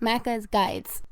Macca's Guides.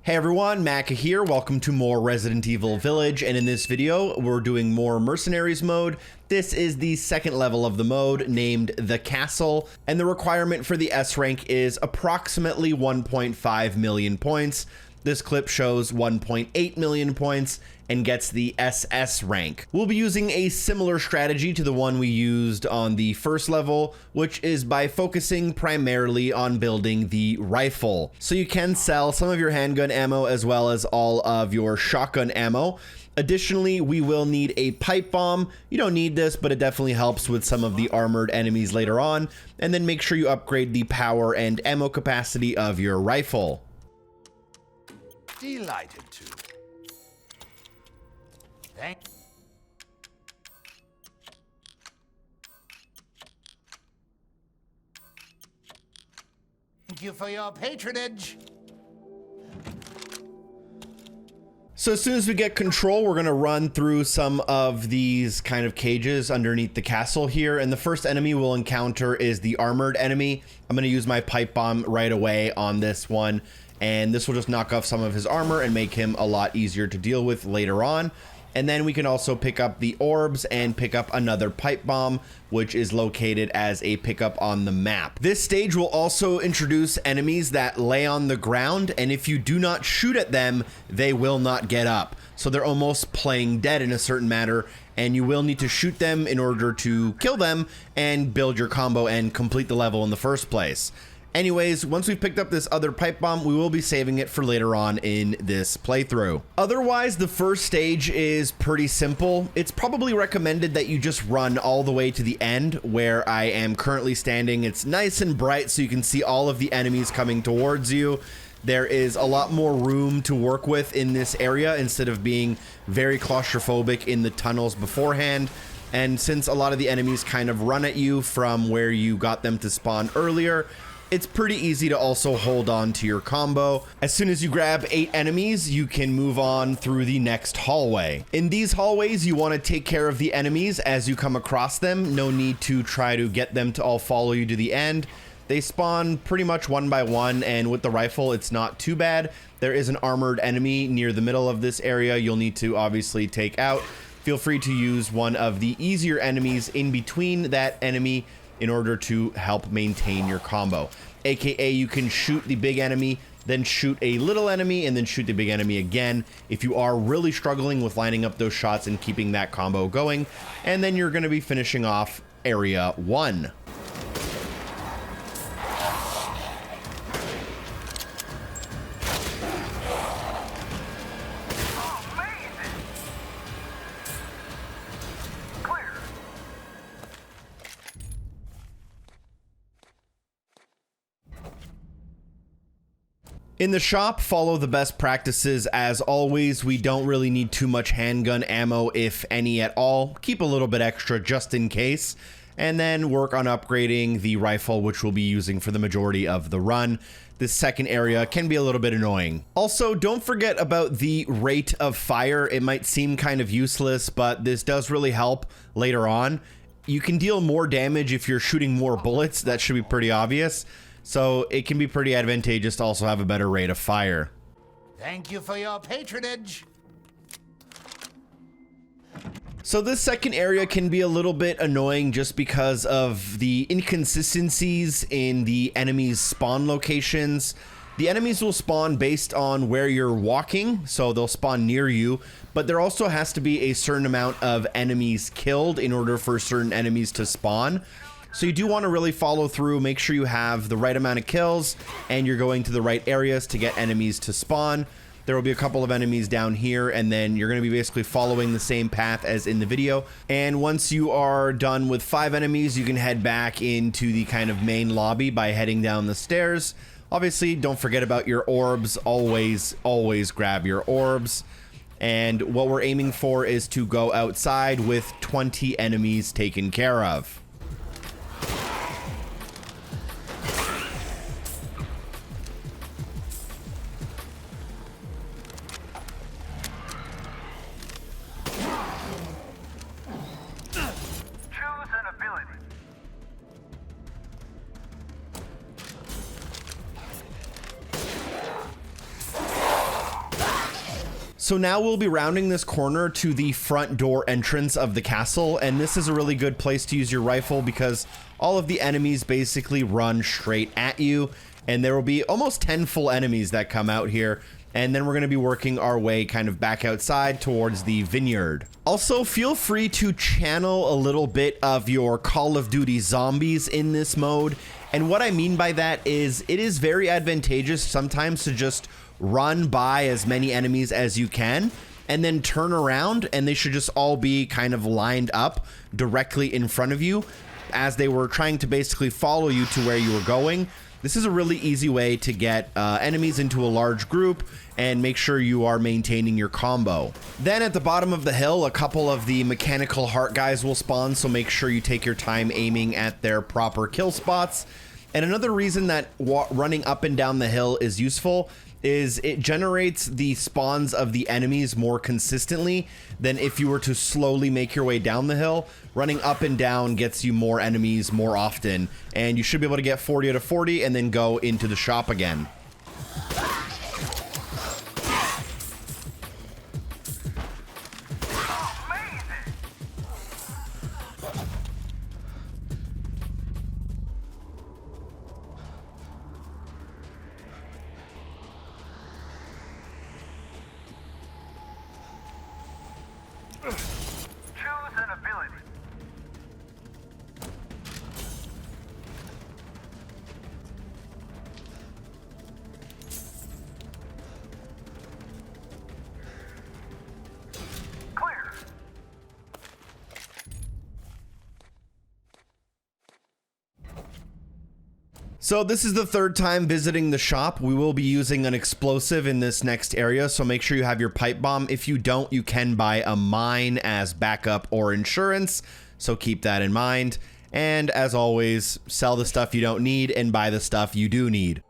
Hey everyone, Macca here. Welcome to more Resident Evil Village, and in this video we're doing more Mercenaries mode. This is the second level of the mode, named the Castle, and the requirement for the S rank is approximately 1.5 million points. This clip shows 1.8 million points and gets the SS rank. We'll be using a similar strategy to the one we used on the first level, which is by focusing primarily on building the rifle. So you can sell some of your handgun ammo as well as all of your shotgun ammo. Additionally, we will need a pipe bomb. You don't need this, but it definitely helps with some of the armored enemies later on. And then make sure you upgrade the power and ammo capacity of your rifle. Delighted to. Thank you for your patronage. So as soon as we get control, we're gonna run through some of these kind of cages underneath the castle here. And the first enemy we'll encounter is the armored enemy. I'm gonna use my pipe bomb right away on this one. And this will just knock off some of his armor and make him a lot easier to deal with later on. And then we can also pick up the orbs and pick up another pipe bomb, which is located as a pickup on the map. This stage will also introduce enemies that lay on the ground, and if you do not shoot at them, they will not get up. So they're almost playing dead in a certain manner, and you will need to shoot them in order to kill them and build your combo and complete the level in the first place. Anyways, once we've picked up this other pipe bomb, we will be saving it for later on in this playthrough. Otherwise, the first stage is pretty simple. It's probably recommended that you just run all the way to the end where I am currently standing. It's nice and bright so you can see all of the enemies coming towards you. There is a lot more room to work with in this area instead of being very claustrophobic in the tunnels beforehand. And since a lot of the enemies kind of run at you from where you got them to spawn earlier, it's pretty easy to also hold on to your combo. As soon as you grab 8 enemies, you can move on through the next hallway. In these hallways, you want to take care of the enemies as you come across them. No need to try to get them to all follow you to the end. They spawn pretty much one by one, and with the rifle, it's not too bad. There is an armored enemy near the middle of this area you'll need to obviously take out. Feel free to use one of the easier enemies in between that enemy in order to help maintain your combo. AKA you can shoot the big enemy, then shoot a little enemy, and then shoot the big enemy again if you are really struggling with lining up those shots and keeping that combo going. And then you're going to be finishing off area 1. In the shop, follow the best practices as always. We don't really need too much handgun ammo, if any at all. Keep a little bit extra just in case, and then work on upgrading the rifle, which we'll be using for the majority of the run. This second area can be a little bit annoying. Also, don't forget about the rate of fire. It might seem kind of useless, but this does really help later on. You can deal more damage if you're shooting more bullets. That should be pretty obvious. So it can be pretty advantageous to also have a better rate of fire. Thank you for your patronage. So this second area can be a little bit annoying just because of the inconsistencies in the enemies' spawn locations. The enemies will spawn based on where you're walking, so they'll spawn near you, but there also has to be a certain amount of enemies killed in order for certain enemies to spawn. So you do want to really follow through, make sure you have the right amount of kills and you're going to the right areas to get enemies to spawn. There will be a couple of enemies down here, and then you're going to be basically following the same path as in the video. And once you are done with 5 enemies, you can head back into the kind of main lobby by heading down the stairs. Obviously, don't forget about your orbs. Always grab your orbs. And what we're aiming for is to go outside with 20 enemies taken care of. So now we'll be rounding this corner to the front door entrance of the castle, and this is a really good place to use your rifle because all of the enemies basically run straight at you, and there will be almost 10 full enemies that come out here, and then we're going to be working our way kind of back outside towards the vineyard. Also, feel free to channel a little bit of your Call of Duty zombies in this mode, and what I mean by that is it is very advantageous sometimes to just run by as many enemies as you can and then turn around, and they should just all be kind of lined up directly in front of you as they were trying to basically follow you to where you were going. This is a really easy way to get enemies into a large group and make sure you are maintaining your combo. Then at the bottom of the hill, a couple of the mechanical heart guys will spawn, so make sure you take your time aiming at their proper kill spots. And another reason that running up and down the hill is useful is it generates the spawns of the enemies more consistently than if you were to slowly make your way down the hill. Running up and down gets you more enemies more often, and you should be able to get 40 out of 40 and then go into the shop again. So this is the third time visiting the shop. We will be using an explosive in this next area, so make sure you have your pipe bomb. If you don't, you can buy a mine as backup or insurance, so keep that in mind. And as always, sell the stuff you don't need and buy the stuff you do need.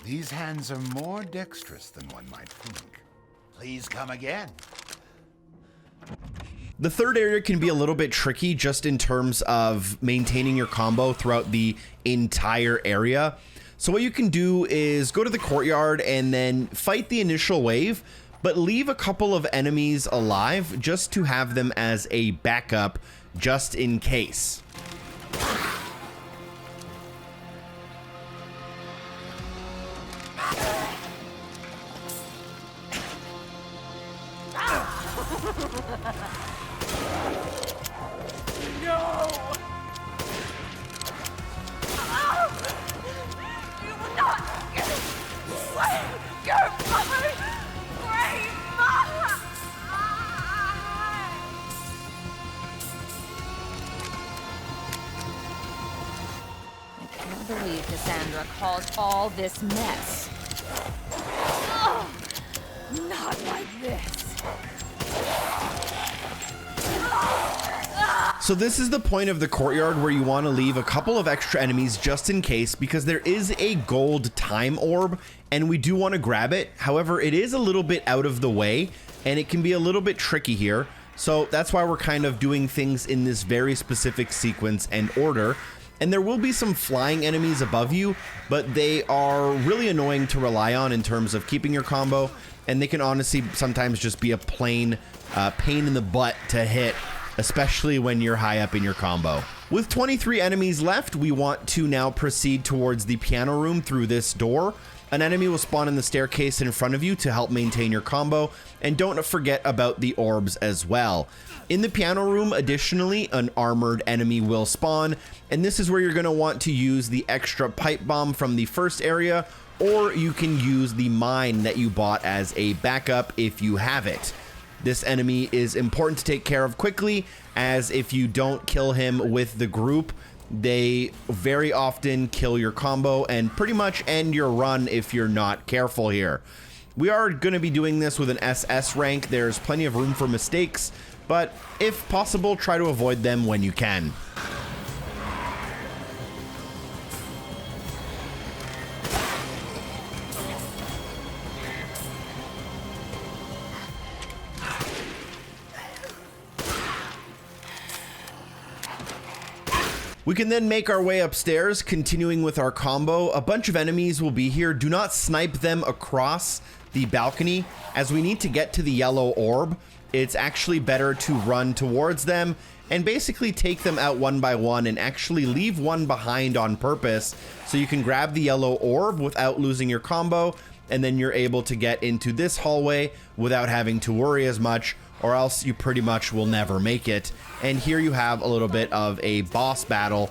These hands are more dexterous than one might think. Please come again. The third area can be a little bit tricky just in terms of maintaining your combo throughout the entire area. So what you can do is go to the courtyard and then fight the initial wave, but leave a couple of enemies alive just to have them as a backup just in case. I can't believe Cassandra caused all this mess. Oh, not like this. So this is the point of the courtyard where you want to leave a couple of extra enemies just in case, because there is a gold time orb and we do want to grab it. However, it is a little bit out of the way and it can be a little bit tricky here. So that's why we're kind of doing things in this very specific sequence and order. And there will be some flying enemies above you, but they are really annoying to rely on in terms of keeping your combo. And they can honestly sometimes just be a plain pain in the butt to hit, especially when you're high up in your combo. With 23 enemies left, we want to now proceed towards the piano room through this door. An enemy will spawn in the staircase in front of you to help maintain your combo, and don't forget about the orbs as well. In the piano room, additionally, an armored enemy will spawn, and this is where you're going to want to use the extra pipe bomb from the first area, or you can use the mine that you bought as a backup if you have it. This enemy is important to take care of quickly, as if you don't kill him with the group, they very often kill your combo and pretty much end your run if you're not careful here. We are going to be doing this with an SS rank. There's plenty of room for mistakes, but if possible, try to avoid them when you can. We can then make our way upstairs, continuing with our combo. A bunch of enemies will be here. Do not snipe them across the balcony, as we need to get to the yellow orb. It's actually better to run towards them and basically take them out one by one and actually leave one behind on purpose so you can grab the yellow orb without losing your combo, and then you're able to get into this hallway without having to worry as much, or else you pretty much will never make it. And here you have a little bit of a boss battle,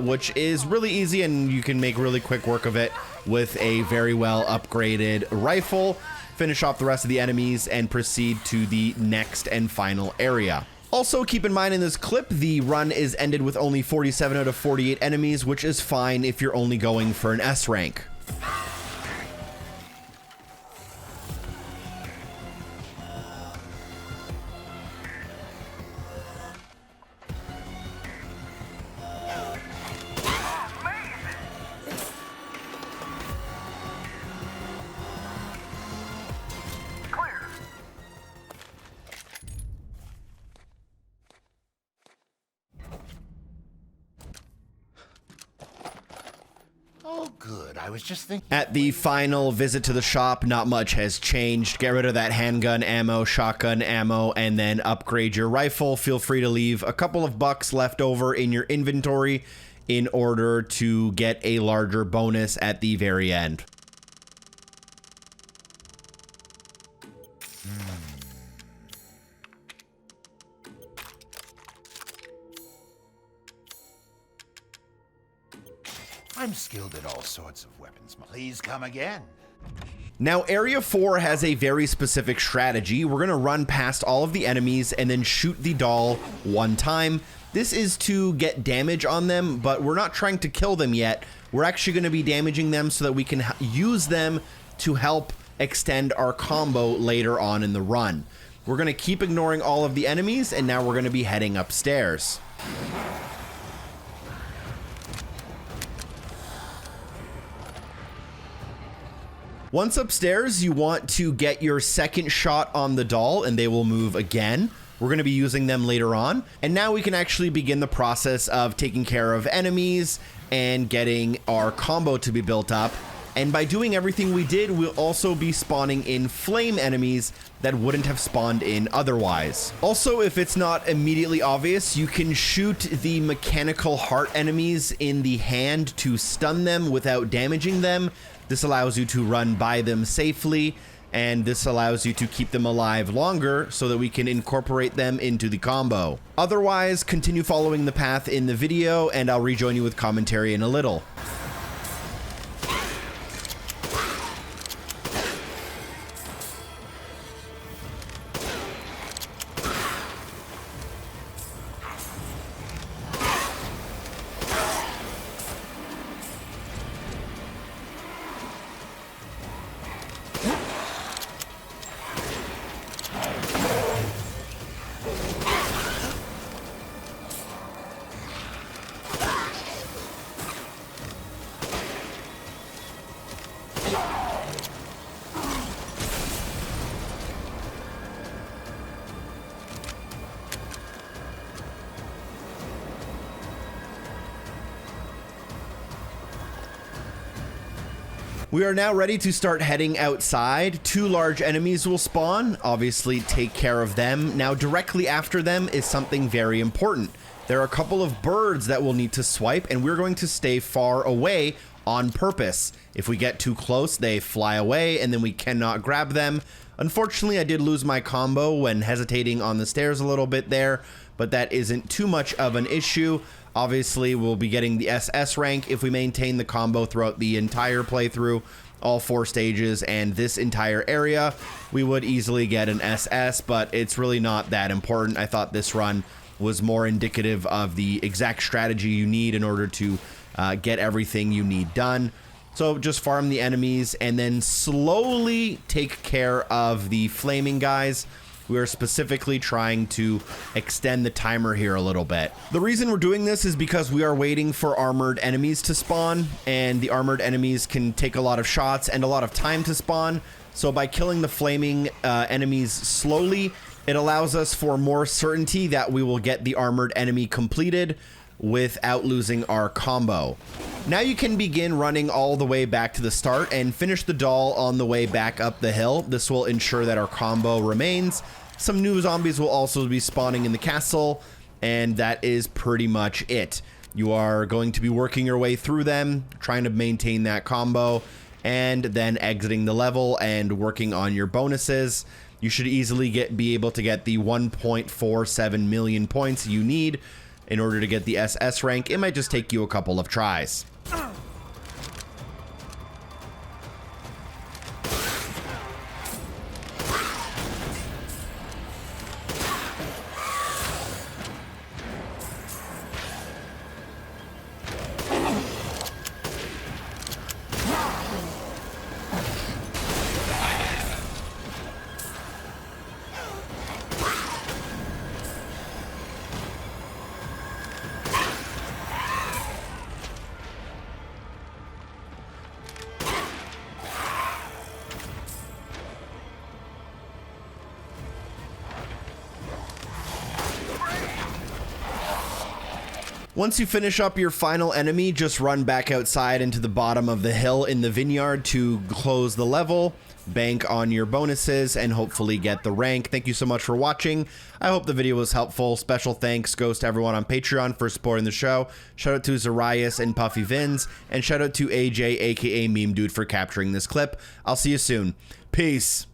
which is really easy, and you can make really quick work of it with a very well upgraded rifle, finish off the rest of the enemies, and proceed to the next and final area. Also, keep in mind in this clip, the run is ended with only 47 out of 48 enemies, which is fine if you're only going for an S rank. Oh, good. I was just thinking. At the final visit to the shop, not much has changed. Get rid of that handgun ammo, shotgun ammo, and then upgrade your rifle. Feel free to leave a couple of bucks left over in your inventory in order to get a larger bonus at the very end. I'm skilled at all sorts of weapons. Please come again. Now, Area 4 has a very specific strategy. We're going to run past all of the enemies and then shoot the doll one time. This is to get damage on them, but we're not trying to kill them yet. We're actually going to be damaging them so that we can use them to help extend our combo later on in the run. We're going to keep ignoring all of the enemies, and now we're going to be heading upstairs. Once upstairs, you want to get your second shot on the doll, and they will move again. We're going to be using them later on. And now we can actually begin the process of taking care of enemies and getting our combo to be built up. And by doing everything we did, we'll also be spawning in flame enemies that wouldn't have spawned in otherwise. Also, if it's not immediately obvious, you can shoot the mechanical heart enemies in the hand to stun them without damaging them. This allows you to run by them safely, and this allows you to keep them alive longer so that we can incorporate them into the combo. Otherwise, continue following the path in the video, and I'll rejoin you with commentary in a little. We are now ready to start heading outside. 2 large enemies will spawn. Obviously, take care of them. Now, directly after them is something very important. There are a couple of birds that we'll need to swipe, and we're going to stay far away on purpose. If we get too close, they fly away, and then we cannot grab them. Unfortunately, I did lose my combo when hesitating on the stairs a little bit there, but that isn't too much of an issue. Obviously, we'll be getting the SS rank if we maintain the combo throughout the entire playthrough, all 4 stages, and this entire area. We would easily get an SS, but it's really not that important. I thought this run was more indicative of the exact strategy you need in order to get everything you need done. So just farm the enemies and then slowly take care of the flaming guys. We are specifically trying to extend the timer here a little bit. The reason we're doing this is because we are waiting for armored enemies to spawn, and the armored enemies can take a lot of shots and a lot of time to spawn. So by killing the flaming enemies slowly, it allows us for more certainty that we will get the armored enemy completed. without losing our combo. Now you can begin running all the way back to the start and finish the doll on the way back up the hill. This will ensure that our combo remains. Some new zombies will also be spawning in the castle, and that is pretty much it. You are going to be working your way through them, trying to maintain that combo, and then exiting the level and working on your bonuses. You should easily be able to get the 1.47 million points you need in order to get the SS rank. It might just take you a couple of tries. Once you finish up your final enemy, just run back outside into the bottom of the hill in the vineyard to close the level, bank on your bonuses, and hopefully get the rank. Thank you so much for watching. I hope the video was helpful. Special thanks goes to everyone on Patreon for supporting the show. Shout out to Zarias and Puffy Vins, and shout out to AJ, aka Memedude, for capturing this clip. I'll see you soon. Peace.